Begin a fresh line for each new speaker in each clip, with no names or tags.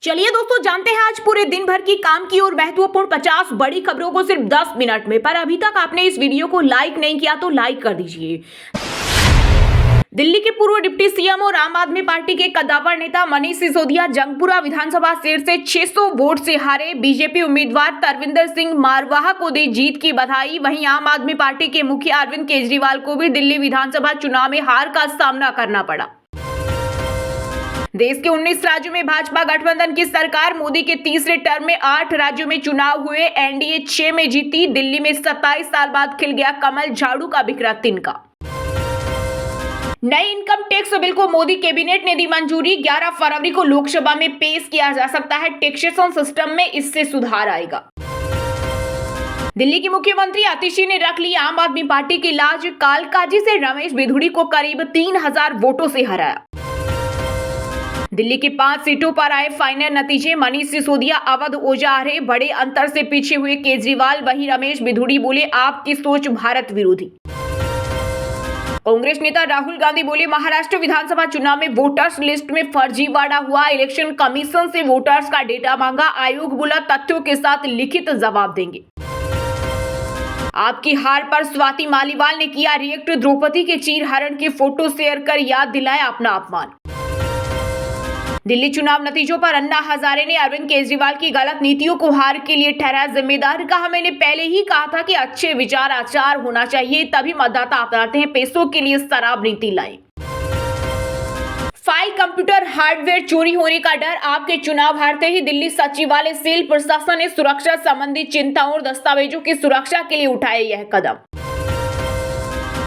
चलिए दोस्तों, जानते हैं आज पूरे दिन भर की काम की और महत्वपूर्ण 50 बड़ी खबरों को सिर्फ 10 मिनट में। पर अभी तक आपने इस वीडियो को लाइक नहीं किया तो लाइक कर दीजिए। दिल्ली के पूर्व डिप्टी सीएम और आम आदमी पार्टी के कद्दावर नेता मनीष सिसोदिया जंगपुरा विधानसभा सीट से 600 वोट से हारे। बीजेपी उम्मीदवार तरविंदर सिंह मारवाहा को दी जीत की बधाई। वहीं आम आदमी पार्टी के मुखिया अरविंद केजरीवाल को भी दिल्ली विधानसभा चुनाव में हार का सामना करना पड़ा। देश के 19 राज्यों में भाजपा गठबंधन की सरकार। मोदी के तीसरे टर्म में 8 राज्यों में चुनाव हुए। एनडीए 6 में जीती। दिल्ली में 27 साल बाद खिल गया कमल, झाड़ू का बिखरा तिनका। नए इनकम टैक्स बिल को मोदी कैबिनेट ने दी मंजूरी। 11 फरवरी को लोकसभा में पेश किया जा सकता है। टैक्सेशन सिस्टम में इससे सुधार आएगा। दिल्ली की मुख्यमंत्री आतिशी ने रख ली आम आदमी पार्टी की लाज। कालकाजी से रमेश बिधूड़ी को करीब 3000 वोटों से हराया। दिल्ली की 5 सीटों पर आए फाइनल नतीजे। मनीष सिसोदिया अवध ओझा हारे। बड़े अंतर से पीछे हुए केजरीवाल। वहीं रमेश बिधूड़ी बोले आपकी सोच भारत विरोधी। कांग्रेस नेता राहुल गांधी बोले महाराष्ट्र विधानसभा चुनाव में वोटर्स लिस्ट में फर्जीवाड़ा हुआ। इलेक्शन कमीशन से वोटर्स का डेटा मांगा। आयोग बोला तथ्यों के साथ लिखित जवाब देंगे। आपकी हार पर स्वाति मालीवाल ने किया रिएक्ट। द्रौपदी के चीरहरण की फोटो शेयर कर याद दिलाया अपना अपमान। दिल्ली चुनाव नतीजों पर अन्ना हजारे ने अरविंद केजरीवाल की गलत नीतियों को हार के लिए ठहराया जिम्मेदार। कहा मैंने पहले ही कहा था कि अच्छे विचार आचार होना चाहिए, तभी मतदाता अपनाते हैं। पैसों के लिए शराब नीति लाएं। फाइल कंप्यूटर हार्डवेयर चोरी होने का डर। आपके चुनाव हारते ही दिल्ली सचिवालय सेल प्रशासन ने सुरक्षा संबंधी चिंताओं और दस्तावेजों की सुरक्षा के लिए उठाया यह कदम।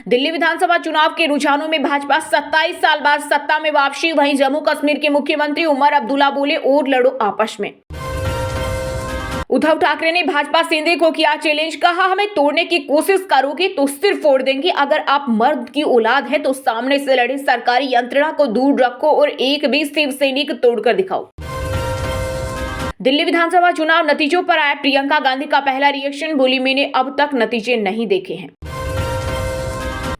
दिल्ली विधानसभा चुनाव के रुझानों में भाजपा 27 साल बाद सत्ता में वापसी। वहीं जम्मू कश्मीर के मुख्यमंत्री उमर अब्दुल्ला बोले और लड़ो आपस में। उद्धव ठाकरे ने भाजपा शिंदे को किया चैलेंज। कहा हमें तोड़ने की कोशिश करोगे तो सिर फोड़ देंगे। अगर आप मर्द की औलाद है तो सामने से लड़े। सरकारी यंत्रणा को दूर रखो और एक भी शिव सैनिक तोड़कर दिखाओ। दिल्ली विधानसभा चुनाव नतीजों पर आया प्रियंका गांधी का पहला रिएक्शन। बोली मैंने अब तक नतीजे नहीं देखे हैं।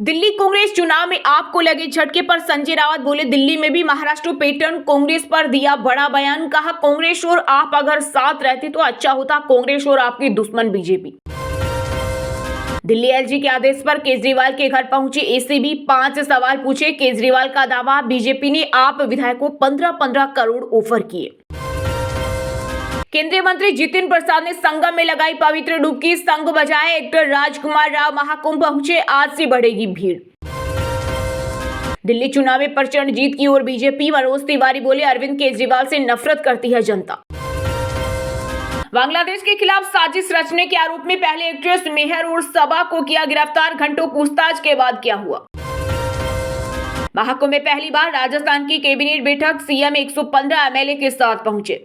दिल्ली कांग्रेस चुनाव में आपको लगे झटके पर संजय रावत बोले दिल्ली में भी महाराष्ट्र पैटर्न। कांग्रेस पर दिया बड़ा बयान। कहा कांग्रेस और आप अगर साथ रहते तो अच्छा होता। कांग्रेस और आपकी दुश्मन बीजेपी। दिल्ली एलजी के आदेश पर केजरीवाल के घर पहुंचे एसीबी। 5 सवाल पूछे। केजरीवाल का दावा बीजेपी ने आप विधायकों 15-15 करोड़ ऑफर किए। केंद्रीय मंत्री जितिन प्रसाद ने संगम में लगाई पवित्र डुबकी। संग बजाए। एक्टर राजकुमार राव महाकुंभ पहुंचे। आज से बढ़ेगी भीड़। दिल्ली चुनाव में प्रचंड जीत की ओर बीजेपी। मनोज तिवारी बोले अरविंद केजरीवाल से नफरत करती है जनता। बांग्लादेश के खिलाफ साजिश रचने के आरोप में पहले एक्ट्रेस मेहर और सबा को किया गिरफ्तार। घंटों पूछताछ के बाद क्या हुआ। महाकुंभ में पहली बार राजस्थान की कैबिनेट बैठक। सीएम 115 एमएलए के साथ पहुंचे।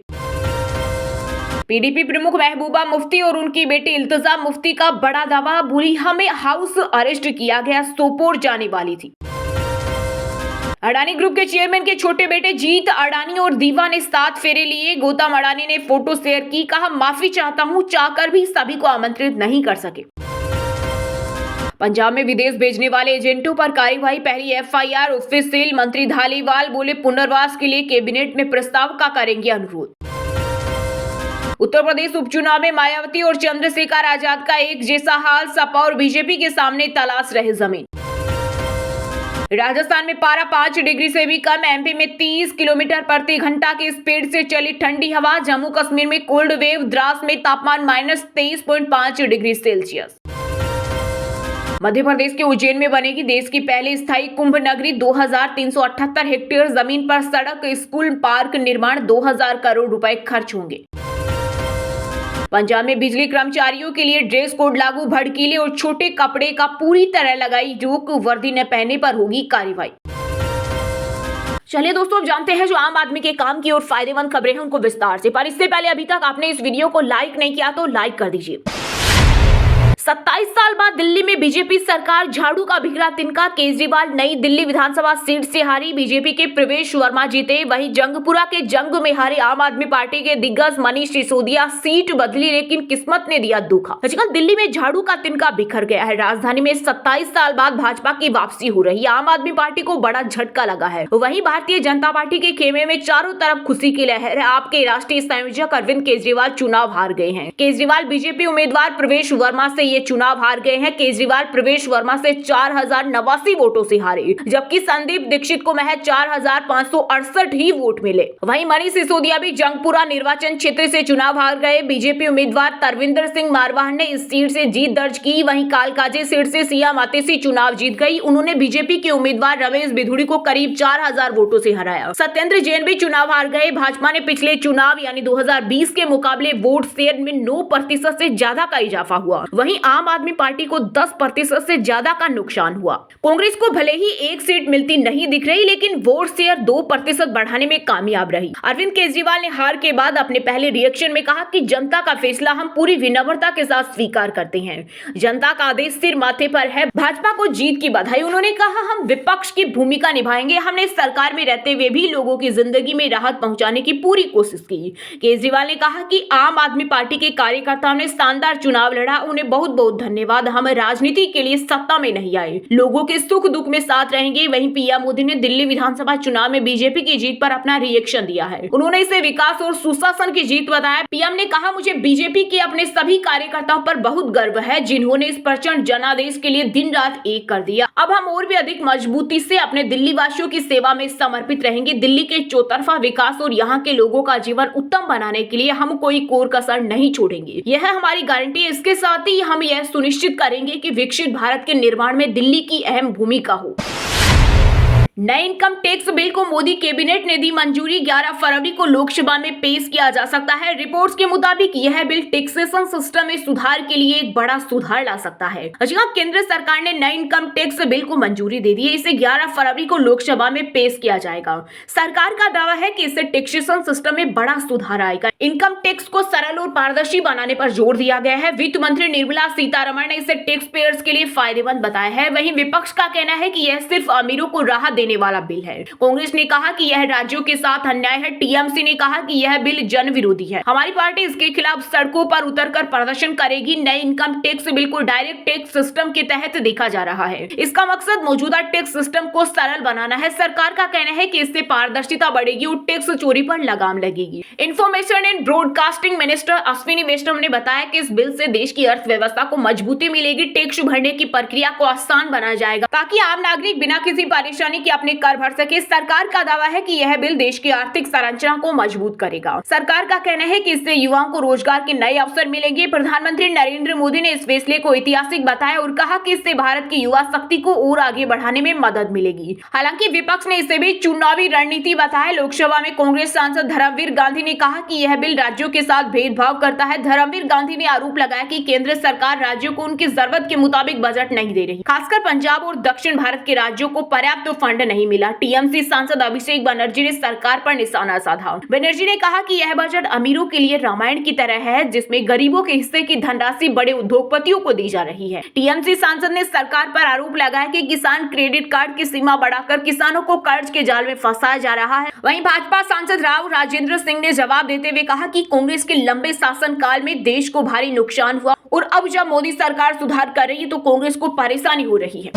पीडीपी प्रमुख महबूबा मुफ्ती और उनकी बेटी इल्तिजा मुफ्ती का बड़ा दावा। बोली हमें हाउस अरेस्ट किया गया, सोपोर जाने वाली थी। अडानी ग्रुप के चेयरमैन के छोटे बेटे जीत अडानी और दीवा ने 7 फेरे लिए। गौतम अडानी ने फोटो शेयर की। कहा माफी चाहता हूं, चाहकर भी सभी को आमंत्रित नहीं कर सके। पंजाब में विदेश भेजने वाले एजेंटों पर कार्यवाही। पहली एफआईआर ऑफिशियल। मंत्री धालीवाल बोले पुनर्वास के लिए कैबिनेट में प्रस्ताव का करेंगे अनुरोध। उत्तर प्रदेश उपचुनाव में मायावती और चंद्रशेखर आजाद का एक जैसा हाल। सपा और बीजेपी के सामने तलाश रहे जमीन। राजस्थान में पारा 5 डिग्री से भी कम। एमपी में 30 किलोमीटर प्रति घंटा की स्पीड से चली ठंडी हवा। जम्मू कश्मीर में कोल्ड वेव। द्रास में तापमान -23.5 डिग्री सेल्सियस। मध्य प्रदेश के उज्जैन में बनेगी देश की पहली स्थायी कुंभ नगरी। 2378 हेक्टेयर जमीन पर सड़क, स्कूल, पार्क निर्माण। 2000 करोड़ रुपए खर्च होंगे। पंजाब में बिजली कर्मचारियों के लिए ड्रेस कोड लागू। भड़कीले और छोटे कपड़े का पूरी तरह लगाई रोक। वर्दी न पहनने पर होगी कार्रवाई। चलिए दोस्तों, अब जानते हैं जो आम आदमी के काम की और फायदेमंद खबरें हैं उनको विस्तार से। पर इससे पहले अभी तक आपने इस वीडियो को लाइक नहीं किया तो लाइक कर दीजिए। 27 साल बाद दिल्ली में बीजेपी सरकार, झाड़ू का बिखरा तिनका। केजरीवाल नई दिल्ली विधानसभा सीट से हारी, बीजेपी के प्रवेश वर्मा जीते। वहीं जंगपुरा के जंग में हारे आम आदमी पार्टी के दिग्गज मनीष सिसोदिया, सीट बदली लेकिन किस्मत ने दिया धोखा। आजकल दिल्ली में झाड़ू का तिनका बिखर गया है। राजधानी में 27 साल बाद भाजपा की वापसी हो रही है। आम आदमी पार्टी को बड़ा झटका लगा है। वहीं भारतीय जनता पार्टी के खेमे में चारों तरफ खुशी की लहर है। आपके राष्ट्रीय संयोजक अरविंद केजरीवाल चुनाव हार गए हैं। केजरीवाल बीजेपी उम्मीदवार प्रवेश वर्मा से ये चुनाव हार गए हैं। केजरीवाल प्रवेश वर्मा से 4089 वोटों से हारे, जबकि संदीप दीक्षित को महज 4568 ही वोट मिले। वहीं मनीष सिसोदिया भी जंगपुरा निर्वाचन क्षेत्र से चुनाव हार गए। बीजेपी उम्मीदवार तरविंदर सिंह मारवाह ने इस सीट से जीत दर्ज की। वहीं कालकाजी सीट से सिया मातेसी चुनाव जीत गई। उन्होंने बीजेपी के उम्मीदवार रमेश बिधूड़ी को करीब 4000 वोटों से हराया। सत्येंद्र जैन भी चुनाव हार गए। भाजपा ने पिछले चुनाव यानी 2020 के मुकाबले वोट शेयर में 9% से ज्यादा का इजाफा हुआ। वहीं आम आदमी पार्टी को 10% से ज्यादा का नुकसान हुआ। कांग्रेस को भले ही एक सीट मिलती नहीं दिख रही, लेकिन वोट शेयर 2% बढ़ाने में कामयाब रही। अरविंद केजरीवाल ने हार के बाद अपने पहले रिएक्शन में कहा कि जनता का फैसला हम पूरी विनम्रता के साथ स्वीकार करते हैं। जनता का आदेश सिर माथे पर है। भाजपा को जीत की बधाई। उन्होंने कहा, हम विपक्ष की भूमिका निभाएंगे। हमने सरकार में रहते हुए भी लोगों की जिंदगी में राहत पहुंचाने की पूरी कोशिश की। केजरीवाल ने कहा कि आम आदमी पार्टी के कार्यकर्ताओं ने शानदार चुनाव लड़ा। उन्हें बहुत बहुत धन्यवाद। हम राजनीति के लिए सत्ता में नहीं आए, लोगों के सुख दुख में साथ रहेंगे। वहीं पीएम मोदी ने दिल्ली विधानसभा चुनाव में बीजेपी की जीत पर अपना रिएक्शन दिया है। उन्होंने इसे विकास और सुशासन की जीत बताया। पीएम ने कहा, मुझे बीजेपी के अपने सभी कार्यकर्ताओं पर बहुत गर्व है, जिन्होंने इस प्रचंड जनादेश के लिए दिन रात एक कर दिया। अब हम और भी अधिक मजबूती से अपने दिल्ली वासियों की सेवा में समर्पित रहेंगे। दिल्ली के चौतरफा विकास और यहाँ के लोगों का जीवन उत्तम बनाने के लिए हम कोई कोर कसर नहीं छोड़ेंगे। यह हमारी गारंटी है। इसके साथ ही हम यह सुनिश्चित करेंगे कि विकसित भारत के निर्माण में दिल्ली की अहम भूमिका हो। नए इनकम टैक्स बिल को मोदी कैबिनेट ने दी मंजूरी। 11 फरवरी को लोकसभा में पेश किया जा सकता है। रिपोर्ट्स के मुताबिक यह बिल टैक्सेशन सिस्टम में सुधार के लिए एक बड़ा सुधार ला सकता है। केंद्र सरकार ने नए इनकम टैक्स बिल को मंजूरी दे दी है। इसे 11 फरवरी को लोकसभा में पेश किया जाएगा। सरकार का दावा है कि इससे टैक्सेशन सिस्टम में बड़ा सुधार आएगा। इनकम टैक्स को सरल और पारदर्शी बनाने पर जोर दिया गया है। वित्त मंत्री निर्मला सीतारमण ने इसे टैक्स पेयर्स के लिए फायदेमंद बताया है। वहीं विपक्ष का कहना है कि यह सिर्फ अमीरों को राहत देने वाला बिल है। कांग्रेस ने कहा कि यह राज्यों के साथ अन्याय है। टीएमसी ने कहा कि यह बिल जन विरोधी है। हमारी पार्टी इसके खिलाफ सड़कों पर उतरकर प्रदर्शन करेगी। नए इनकम टैक्स बिल को डायरेक्ट टैक्स सिस्टम के तहत देखा जा रहा है। इसका मकसद मौजूदा टैक्स सिस्टम को सरल बनाना है। सरकार का कहना है कि इससे पारदर्शिता बढ़ेगी और टैक्स चोरी पर लगाम लगेगी। Information and broadcasting minister Ashwini Vaishnaw ने बताया कि इस बिल से देश की अर्थव्यवस्था को मजबूती मिलेगी। टैक्स भरने की प्रक्रिया को आसान बनाया जाएगा ताकि आम नागरिक बिना किसी परेशानी के अपने कर भर सके। सरकार का दावा है कि यह बिल देश की आर्थिक संरचना को मजबूत करेगा। सरकार का कहना है कि इससे युवाओं को रोजगार के नए अवसर मिलेंगे। प्रधानमंत्री नरेंद्र मोदी ने इस फैसले को ऐतिहासिक बताया और कहा कि इससे भारत की युवा शक्ति को और आगे बढ़ाने में मदद मिलेगी। हालांकि विपक्ष ने इसे भी चुनावी रणनीति बताया। लोकसभा में कांग्रेस सांसद धर्मवीर गांधी ने कहा कि यह बिल राज्यों के साथ भेदभाव करता है। धर्मवीर गांधी ने आरोप लगाया कि केंद्र सरकार राज्यों को उनकी जरूरत के मुताबिक बजट नहीं दे रही। खासकर पंजाब और दक्षिण भारत के राज्यों को पर्याप्त फंड नहीं मिला। टीएमसी सांसद अभिषेक बनर्जी ने सरकार पर निशाना साधा। बनर्जी ने कहा कि यह बजट अमीरों के लिए रामायण की तरह है, जिसमें गरीबों के हिस्से की धनराशि बड़े उद्योगपतियों को दी जा रही है। टीएमसी सांसद ने सरकार पर आरोप लगाया कि किसान क्रेडिट कार्ड की सीमा बढ़ाकर किसानों को कर्ज के जाल में फंसाया जा रहा है। वहीं भाजपा सांसद राव राजेंद्र सिंह ने जवाब देते हुए कहा कि कांग्रेस के लंबे शासन काल में देश को भारी नुकसान हुआ और अब जब मोदी सरकार सुधार कर रही है तो कांग्रेस को परेशानी हो रही है।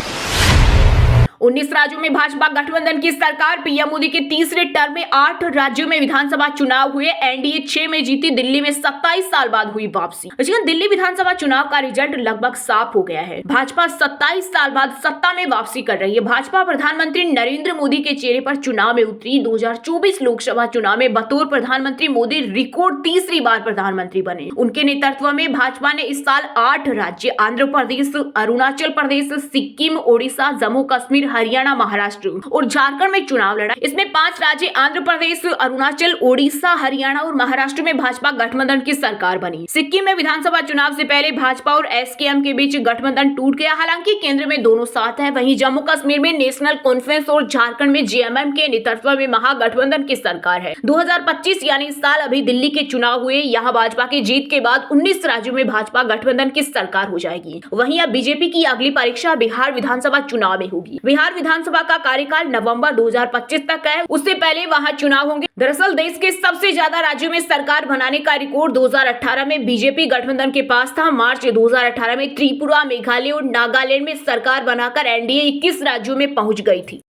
19 राज्यों में भाजपा गठबंधन की सरकार। पीएम मोदी के तीसरे टर्म में 8 राज्यों में विधानसभा चुनाव हुए। एनडीए 6 में जीती। दिल्ली में 27 साल बाद हुई वापसी। दिल्ली विधानसभा चुनाव का रिजल्ट लगभग साफ हो गया है। भाजपा 27 साल बाद सत्ता में वापसी कर रही है। भाजपा प्रधानमंत्री नरेंद्र मोदी के चेहरे पर चुनाव में उतरी। 2024 लोकसभा चुनाव में बतौर प्रधानमंत्री मोदी रिकॉर्ड तीसरी बार प्रधानमंत्री बने। उनके नेतृत्व में भाजपा ने इस साल 8 राज्य आंध्र प्रदेश, अरुणाचल प्रदेश, सिक्किम, ओडिशा, जम्मू कश्मीर, हरियाणा, महाराष्ट्र और झारखंड में चुनाव लड़ा। इसमें 5 राज्य आंध्र प्रदेश, अरुणाचल, ओडिशा, हरियाणा और महाराष्ट्र में भाजपा गठबंधन की सरकार बनी। सिक्किम में विधानसभा चुनाव से पहले भाजपा और एसकेएम के बीच गठबंधन टूट गया। हालांकि केंद्र में दोनों साथ है। वहीं जम्मू कश्मीर में नेशनल कॉन्फ्रेंस और झारखंड में जेएमएम के नेतृत्व में महागठबंधन की सरकार है। 2025 यानी इस साल अभी दिल्ली के चुनाव हुए। यहाँ भाजपा की जीत के बाद 19 राज्यों में भाजपा गठबंधन की सरकार हो जाएगी। वहीं अब बीजेपी की अगली परीक्षा बिहार विधानसभा चुनाव में होगी। बिहार विधानसभा का कार्यकाल नवंबर 2025 तक है। उससे पहले वहां चुनाव होंगे। दरअसल देश के सबसे ज्यादा राज्यों में सरकार बनाने का रिकॉर्ड 2018 में बीजेपी गठबंधन के पास था। मार्च 2018 में त्रिपुरा, मेघालय और नागालैंड में सरकार बनाकर एनडीए 21 राज्यों में पहुंच गई थी।